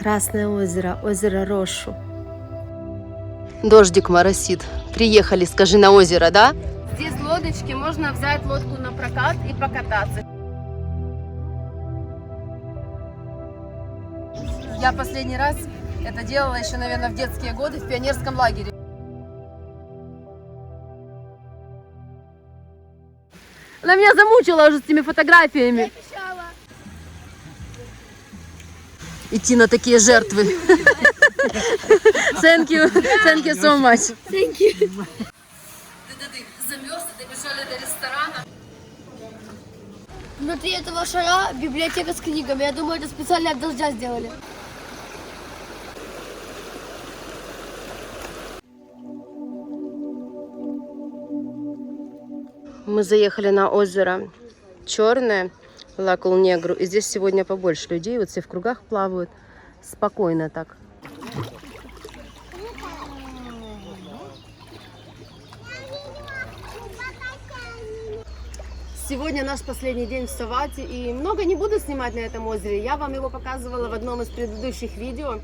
Красное озеро, озеро Рошу. Дождик моросит. Приехали, скажи, на озеро, да? Здесь лодочки, можно взять лодку на прокат и покататься. Я последний раз это делала еще, наверное, в детские годы в пионерском лагере. Она меня замучила уже с этими фотографиями. Идти на такие жертвы. Thank you so much. Thank you. Ты замерз, добежали до ресторана. Внутри этого шара библиотека с книгами. Я думаю, это специально от дождя сделали. Мы заехали на озеро Черное, Ла-Кул-Негру, и здесь сегодня побольше людей, вот все в кругах плавают, спокойно так. Сегодня наш последний день в Савате, и много не буду снимать на этом озере. Я вам его показывала в одном из предыдущих видео.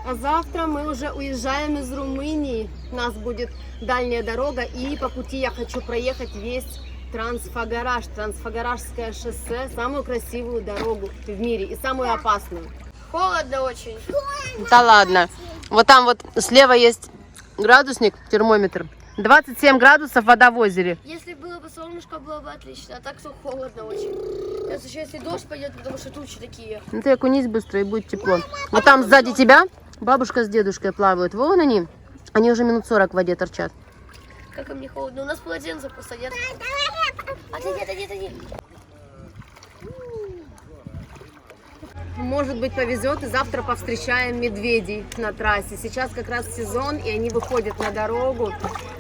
А завтра мы уже уезжаем из Румынии. У нас будет дальняя дорога, и по пути я хочу проехать весь Трансфагараш, Трансфагаражское шоссе, самую красивую дорогу в мире и самую опасную. Холодно очень. Да ладно. Вот там вот слева есть градусник, термометр. 27 градусов, вода в озере. Если было бы солнышко, было бы отлично. А так все холодно очень. Сейчас еще если дождь пойдет, потому что тучи такие. Ну ты окунись быстро, и будет тепло. Вот там сзади тебя бабушка с дедушкой плавают. Вон они. Они уже минут 40 в воде торчат. Как им не холодно. У нас полотенце просто нет. Отойди. Может быть, повезет, и завтра повстречаем медведей на трассе. Сейчас как раз сезон, и они выходят на дорогу.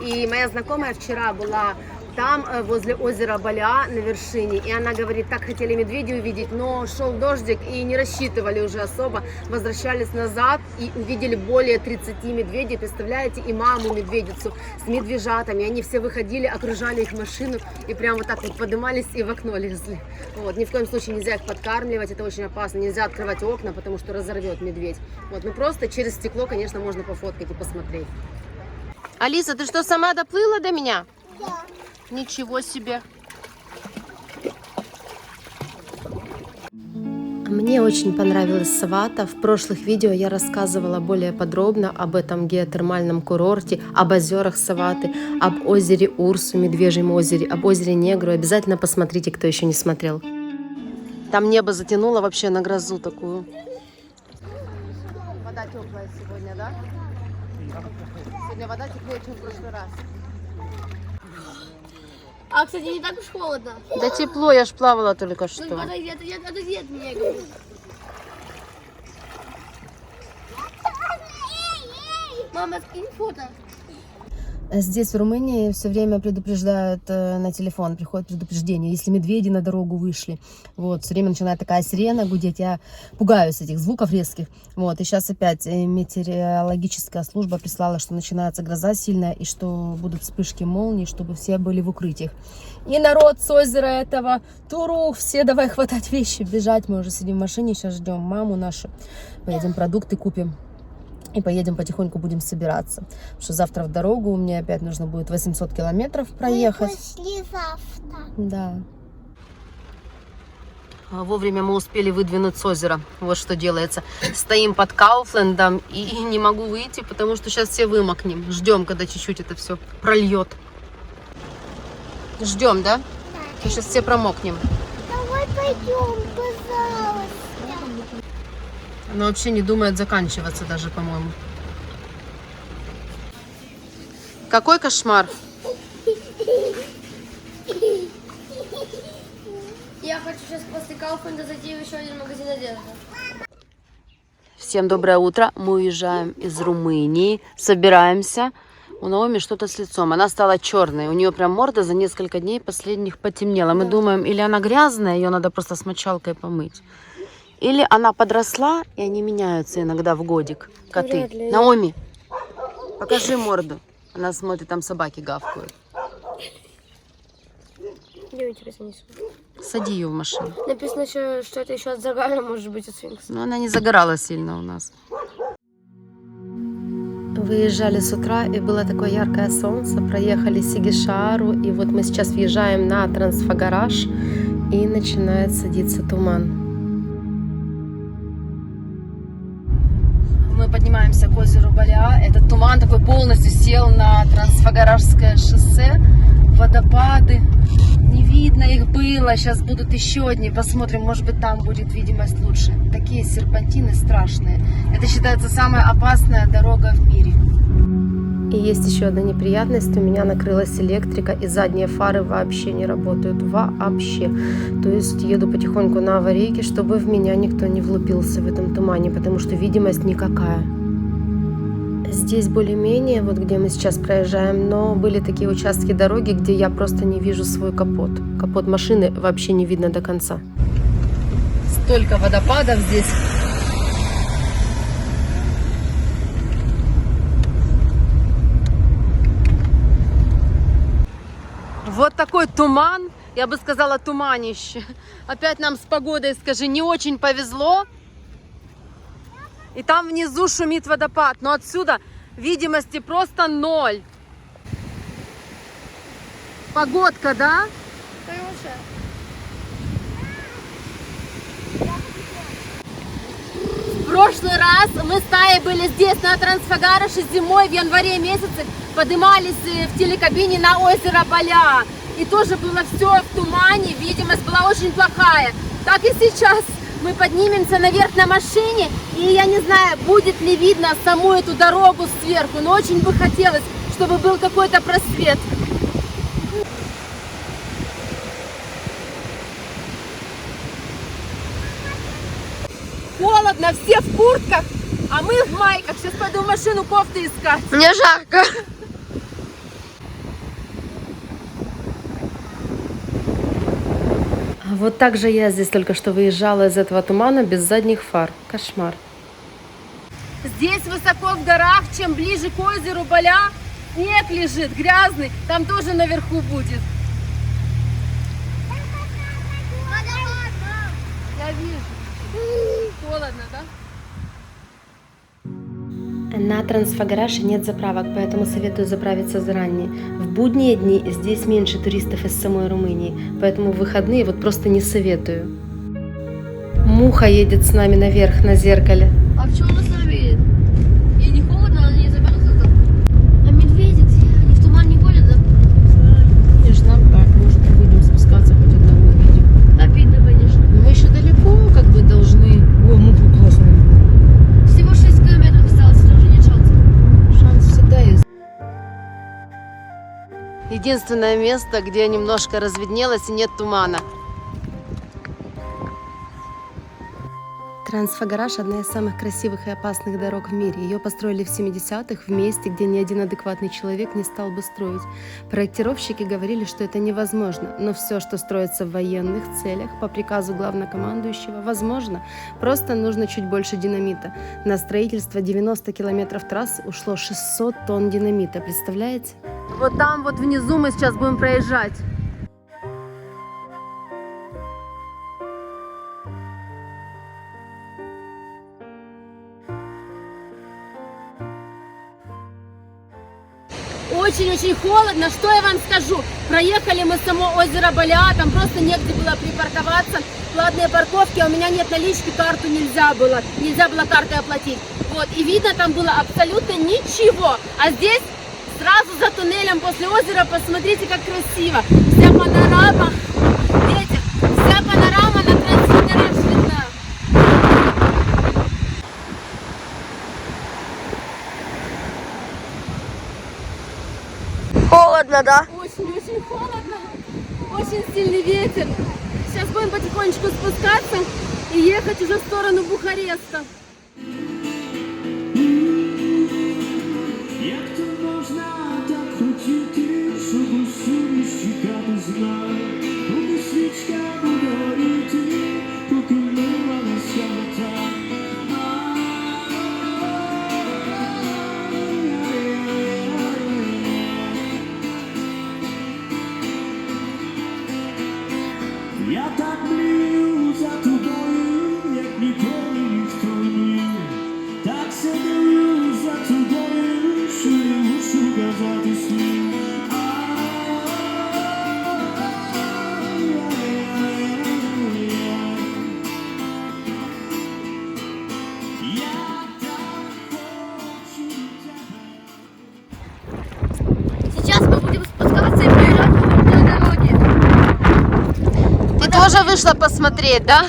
И моя знакомая вчера была там, возле озера Балиа, на вершине. И она говорит, так хотели медведей увидеть, но шел дождик, и не рассчитывали уже особо. Возвращались назад и увидели более 30 медведей. Представляете, и маму медведицу с медвежатами. Они все выходили, окружали их машину, и прям вот так вот поднимались и в окно лезли. Вот. Ни в коем случае нельзя их подкармливать, это очень опасно. Нельзя открывать окна, потому что разорвет медведь. Вот. Ну просто через стекло, конечно, можно пофоткать и посмотреть. Алиса, ты что, сама доплыла до меня? Да. Ничего себе. Мне очень понравилась Савата. В прошлых видео я рассказывала более подробно об этом геотермальном курорте, об озерах Саваты, об озере Урсу, Медвежьем озере, об озере Негру. Обязательно посмотрите, кто еще не смотрел. Там небо затянуло вообще на грозу такую. Вода теплая сегодня, да? Сегодня вода теплее, чем в прошлый раз. А, кстати, не так уж холодно. Да тепло, я ж плавала только что. Отойди от меня, я говорю. Мама, скинь фото. Здесь, в Румынии, все время предупреждают на телефон, приходит предупреждение, если медведи на дорогу вышли. Вот, все время начинает такая сирена гудеть, я пугаюсь этих звуков резких. Вот, и сейчас опять метеорологическая служба прислала, что начинается гроза сильная, и что будут вспышки молний, чтобы все были в укрытиях. И народ с озера этого, Турух, все давай хватать вещи, бежать. Мы уже сидим в машине, сейчас ждем маму нашу, поедем продукты купим. И поедем потихоньку, будем собираться. Потому что завтра в дорогу мне опять нужно будет 800 километров проехать. Послезавтра. Да. Вовремя мы успели выдвинуть с озера. Вот что делается. Стоим под Кауфлендом и не могу выйти, потому что сейчас все вымокнем. Ждем, когда чуть-чуть это все прольет. Ждем, да? Да. Сейчас все промокнем. Давай пойдем, пожалуйста. Она вообще не думает заканчиваться даже, по-моему. Какой кошмар. Я хочу сейчас после Кауфланда зайти в еще один магазин одежды. Всем доброе утро. Мы уезжаем из Румынии. Собираемся. У Наоми что-то с лицом. Она стала черной. У нее прям морда за несколько дней последних потемнела. Мы думаем, или она грязная, ее надо просто с мочалкой помыть. Или она подросла, и они меняются иногда в годик, коты. Наоми, покажи морду. Она смотрит, там собаки гавкают. Мне интересно, не Сади ее в машину. Написано еще, что это еще от загара может быть, от сфинкса. Но она не загорала сильно у нас. Выезжали с утра, и было такое яркое солнце, проехали Сигишару, и вот мы сейчас въезжаем на Трансфагараж, и начинает садиться туман. Мы поднимаемся к озеру Баля. Этот туман такой полностью сел на Трансфагаражское шоссе. Водопады. Не видно их было. Сейчас будут еще одни. Посмотрим, может быть, там будет видимость лучше. Такие серпантины страшные. Это считается самая опасная дорога в мире. И есть еще одна неприятность. У меня накрылась электрика, и задние фары вообще не работают. Вообще. То есть еду потихоньку на аварийке, чтобы в меня никто не влупился в этом тумане, потому что видимость никакая. Здесь более-менее, вот где мы сейчас проезжаем, но были такие участки дороги, где я просто не вижу свой капот. Капот машины вообще не видно до конца. Столько водопадов здесь. Вот такой туман, я бы сказала, туманище. Опять нам с погодой, скажи, не очень повезло. И там внизу шумит водопад, но отсюда видимости просто ноль. Погодка, да? Хорошая. В прошлый раз мы с Таей были здесь на Трансфагараше зимой, в январе месяце, поднимались в телекабине на озеро Баля. И тоже было все в тумане, видимость была очень плохая. Так и сейчас мы поднимемся наверх на машине, и я не знаю, будет ли видно саму эту дорогу сверху, но очень бы хотелось, чтобы был какой-то просвет. Холодно, все в куртках, а мы в майках. Сейчас пойду в машину кофты искать. Мне жарко. Вот так же я здесь только что выезжала из этого тумана без задних фар. Кошмар. Здесь высоко в горах, чем ближе к озеру Баля, снег лежит грязный, там тоже наверху будет. Я вижу. Холодно, да? На Трансфагараше нет заправок, поэтому советую заправиться заранее. В будние дни здесь меньше туристов из самой Румынии, поэтому в выходные вот просто не советую. Муха едет с нами наверх на зеркале. А почему она с нами едет? Ей не холодно, она не замерзла там? А медведи где? Они в туман не ходят, да? Конечно, нам так, может, будем спускаться, хоть одного увидим. Обидно, конечно. Мы еще далеко, как бы, должны. Ой, муху классную. Всего 6 километров осталось, даже нет шанса. Шанс всегда есть. Единственное место, где немножко разведнелось и нет тумана. Трансфагараш – одна из самых красивых и опасных дорог в мире. Ее построили в 70-х в месте, где ни один адекватный человек не стал бы строить. Проектировщики говорили, что это невозможно, но все, что строится в военных целях по приказу главнокомандующего, возможно. Просто нужно чуть больше динамита. На строительство 90 километров трассы ушло 600 тонн динамита. Представляете? Вот там вот внизу мы сейчас будем проезжать. Очень-очень холодно, что я вам скажу. Проехали мы само озеро Баля, там просто негде было припарковаться. Платные парковки, а у меня нет налички, карту нельзя было картой оплатить. Вот, и видно там было абсолютно ничего. А здесь сразу за туннелем после озера, посмотрите, как красиво. Вся панорама, видите, вся панорама на Трансфагараш видна. Холодно, да? Очень-очень холодно, очень сильный ветер. Сейчас будем потихонечку спускаться и ехать уже в сторону Бухареста. Як то можна так хотіти, щоб усі чекати знай, поки свічка буде горіти, поки мила не свята. вышла посмотреть, да?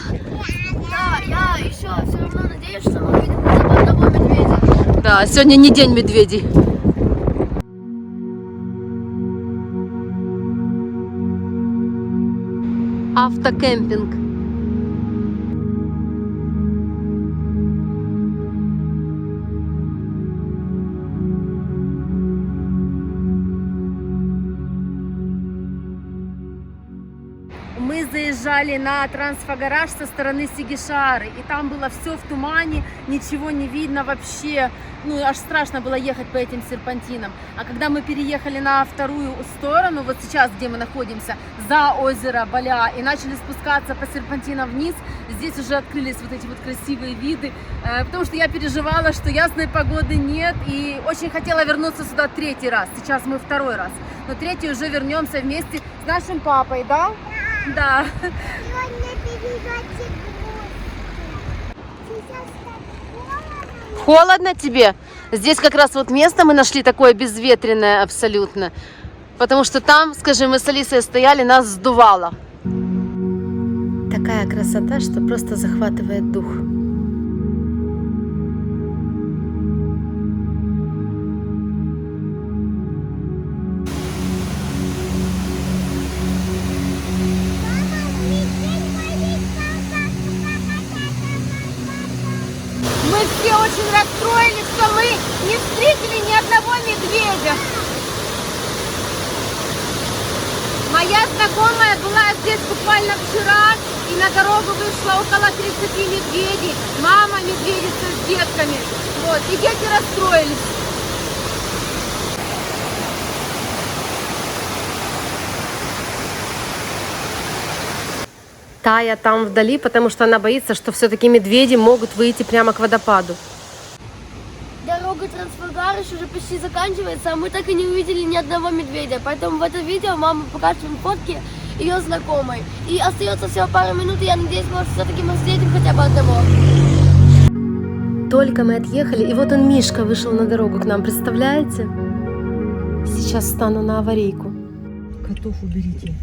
Да, я еще все равно надеюсь, что мы увидим хотя бы одного медведя. Да, сегодня не день медведей. Автокемпинг. Мы заезжали на трансфогараж со стороны Сигишары, и там было все в тумане, ничего не видно вообще, ну аж страшно было ехать по этим серпантинам. А когда мы переехали на вторую сторону, вот сейчас, где мы находимся, за озеро Баля, и начали спускаться по серпантинам вниз, здесь уже открылись вот эти вот красивые виды, потому что я переживала, что ясной погоды нет, и очень хотела вернуться сюда третий раз, сейчас мы второй раз, но третий уже вернемся вместе с нашим папой, да? Да. Сегодня передачи сейчас так холодно. Холодно тебе? Здесь как раз вот место мы нашли такое безветренное абсолютно. Потому что там, скажи, мы с Алисой стояли, нас сдувало. Такая красота, что просто захватывает дух. Мы все очень расстроились, что мы не встретили ни одного медведя. Моя знакомая была здесь буквально вчера, и на дорогу вышло около 30 медведей. Мама медведица с детками. Вот, и дети расстроились. Тая там вдали, потому что она боится, что все-таки медведи могут выйти прямо к водопаду. Дорога Трансфогарыш уже почти заканчивается, а мы так и не увидели ни одного медведя. Поэтому в это видео мама покажет вам фотки ее знакомой. И остается всего пару минут, и я надеюсь, может, все-таки мы встретим хотя бы одного. Только мы отъехали, и вот он, Мишка, вышел на дорогу к нам, представляете? Сейчас встану на аварийку. Котов уберите.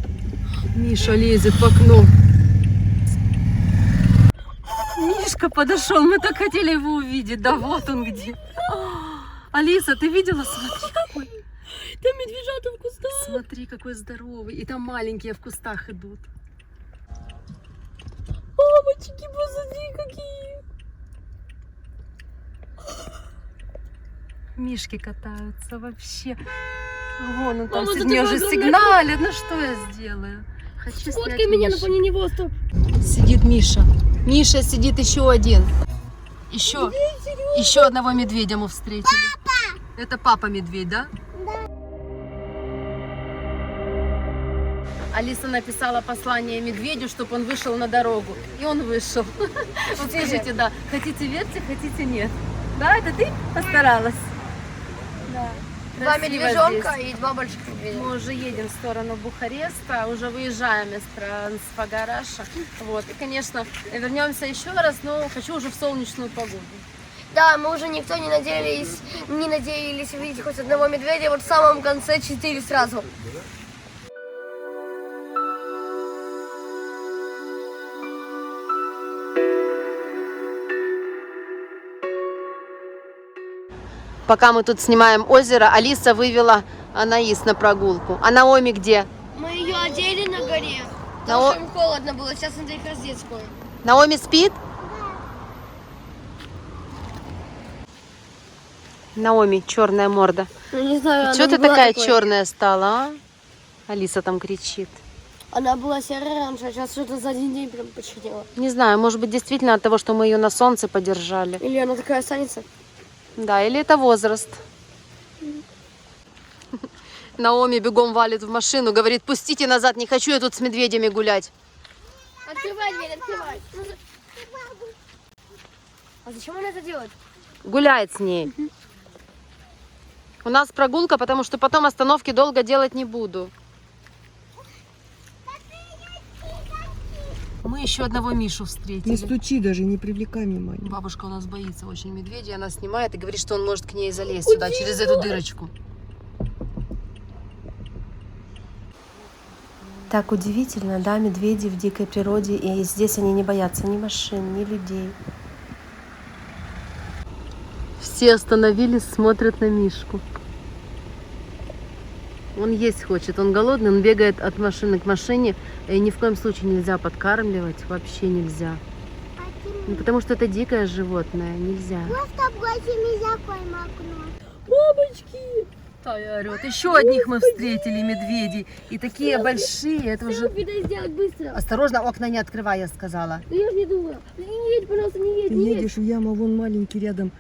Миша лезет в окно. Мишка подошел, мы так хотели его увидеть. Да вот он где. Алиса, ты видела? Смотри, какой. Там медвежата в кустах. Смотри, какой здоровый. И там маленькие в кустах идут. Мамочки, посмотри, какие. Мишки катаются вообще. Вон он там Мама, сидит, за мне тобой уже огромное сигналит. Ну что я сделаю? Хочу Фоткай снять меня на Мишу. фоне него, стоп. Сидит Миша. Миша сидит еще один. Еще одного медведя мы встретили. Папа! Это папа медведь, да? Да. Алиса написала послание медведю, чтобы он вышел на дорогу. И он вышел. Вот скажите, да, хотите верьте, хотите нет. Да, это ты постаралась? Да. Два Красиво медвежонка здесь. и два больших медведя. Мы уже едем в сторону Бухареста, уже выезжаем из Трансфогараша. Вот. И, конечно, вернемся еще раз, но хочу уже в солнечную погоду. Да, мы уже никто не надеялись увидеть хоть одного медведя. Вот в самом конце 4 сразу. Пока мы тут снимаем озеро, Алиса вывела Анаис на прогулку. А Наоми где? Мы ее одели на горе. Нао- Потому что им холодно было. Сейчас надо их раздеть скоро. Наоми спит? Наоми, черная морда. Ну, не знаю, Чего ты такая черная стала, а? Алиса там кричит. Она была серая раньше, а сейчас что-то за один день прям почернела. Не знаю, может быть, действительно от того, что мы ее на солнце подержали. Или она такая останется? Да, или это возраст. Наоми бегом валит в машину, говорит, пустите назад, не хочу я тут с медведями гулять. Открывай дверь, открывай. А зачем она это делает? Гуляет с ней. У нас прогулка, потому что потом остановки долго делать не буду. Мы еще одного Мишу Не встретили. стучи даже, не привлекай внимания. Бабушка у нас боится очень медведей, она снимает и говорит, что он может к ней залезть сюда, через эту дырочку. Так удивительно, да, медведи в дикой природе, и здесь они не боятся ни машин, ни людей. Все остановились, смотрят на Мишку. Он есть хочет, он голодный, он бегает от машины к машине. И ни в коем случае нельзя подкармливать, вообще нельзя. Ну, потому что это дикое животное, нельзя. Просто в глазе нельзя макнуть. Тая орёт. Еще одних мы встретили медведей. И такие большие, это уже... Селфи сделать быстро. Осторожно, окна не открывай, я сказала. Да я же не думала. Не едь, пожалуйста, не едь, Ты не едь. едешь в яму, вон маленький рядом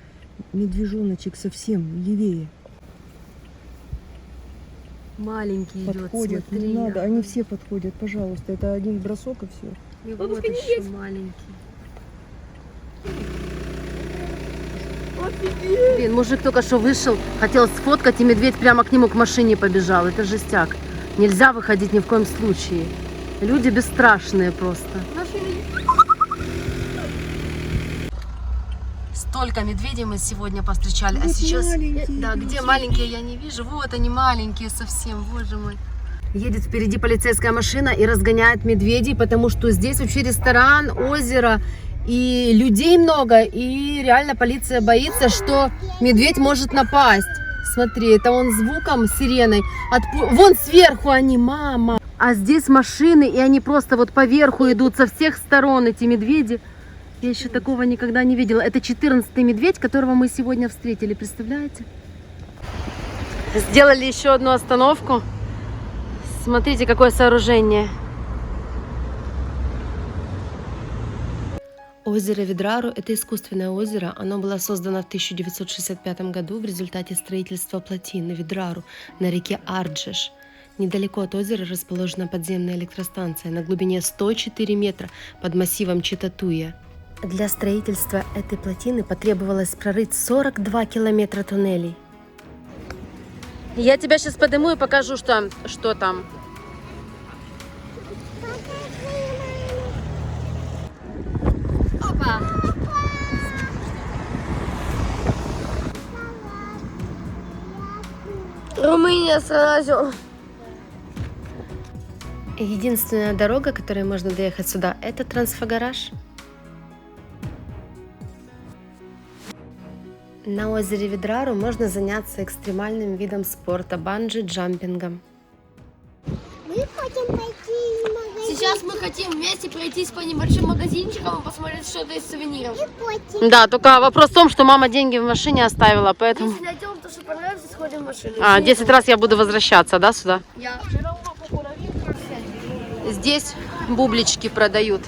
медвежоночек совсем левее. Маленький идет, Подходят, смотри. не надо, они все подходят, пожалуйста. Это один бросок и все. И Бабушка, вот не еще едь. маленький. Блин, мужик только что вышел, хотел сфоткать, и медведь прямо к нему к машине побежал. Это жестяк. Нельзя выходить ни в коем случае. Люди бесстрашные просто. Столько медведей мы сегодня повстречали, а Вот сейчас... маленькие. Да, где маленькие, я не вижу. Вот они маленькие совсем, боже мой. Едет впереди полицейская машина и разгоняет медведей, потому что здесь вообще ресторан, озеро, и людей много, и реально полиция боится, что медведь может напасть. Смотри, это он звуком, сиреной. Вон сверху они, мама. А здесь машины, и они просто вот по верху идут со всех сторон, эти медведи. Я еще такого никогда не видела. Это 14-й медведь, которого мы сегодня встретили, представляете? Сделали еще одну остановку. Смотрите, какое сооружение. Озеро Видрару – это искусственное озеро. Оно было создано в 1965 году в результате строительства плотины Видрару на реке Арджеш. Недалеко от озера расположена подземная электростанция на глубине 104 метра под массивом Читатуя. Для строительства этой плотины потребовалось прорыть 42 километра туннелей. Я тебя сейчас подниму и покажу, что там. Опа. Румыния сразу. Единственная дорога, которой можно доехать сюда, это Трансфагараж. На озере Видрару можно заняться экстремальным видом спорта – банджи-джампингом. Мы хотим пойти в магазин. Сейчас мы хотим вместе пройтись по небольшим магазинчикам и посмотреть что-то из сувениров. Потім. Да, только вопрос в том, что мама деньги в машине оставила, поэтому... Если найдем то, что понравится, сходим в машину. 10 раз я буду возвращаться, да, сюда? Я. Здесь бублички продают.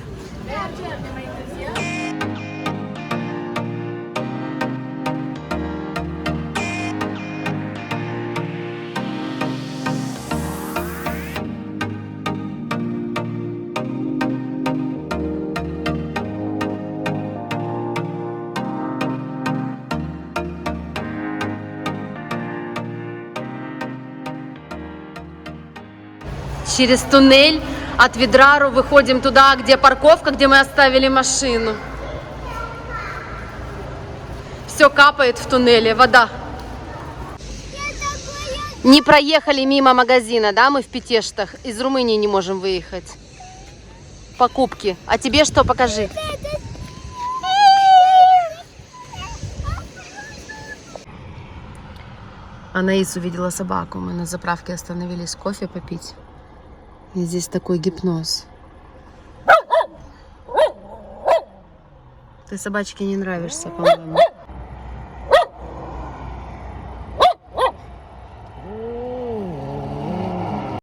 Через туннель от Видрару выходим туда, где парковка, где мы оставили машину. Все капает в туннеле, вода. Не проехали мимо магазина, да, мы в Петештах. Из Румынии не можем выехать. Покупки. А тебе что, покажи. Анаис увидела собаку. Мы на заправке остановились кофе попить. И здесь такой гипноз. Ты собачке не нравишься, по-моему.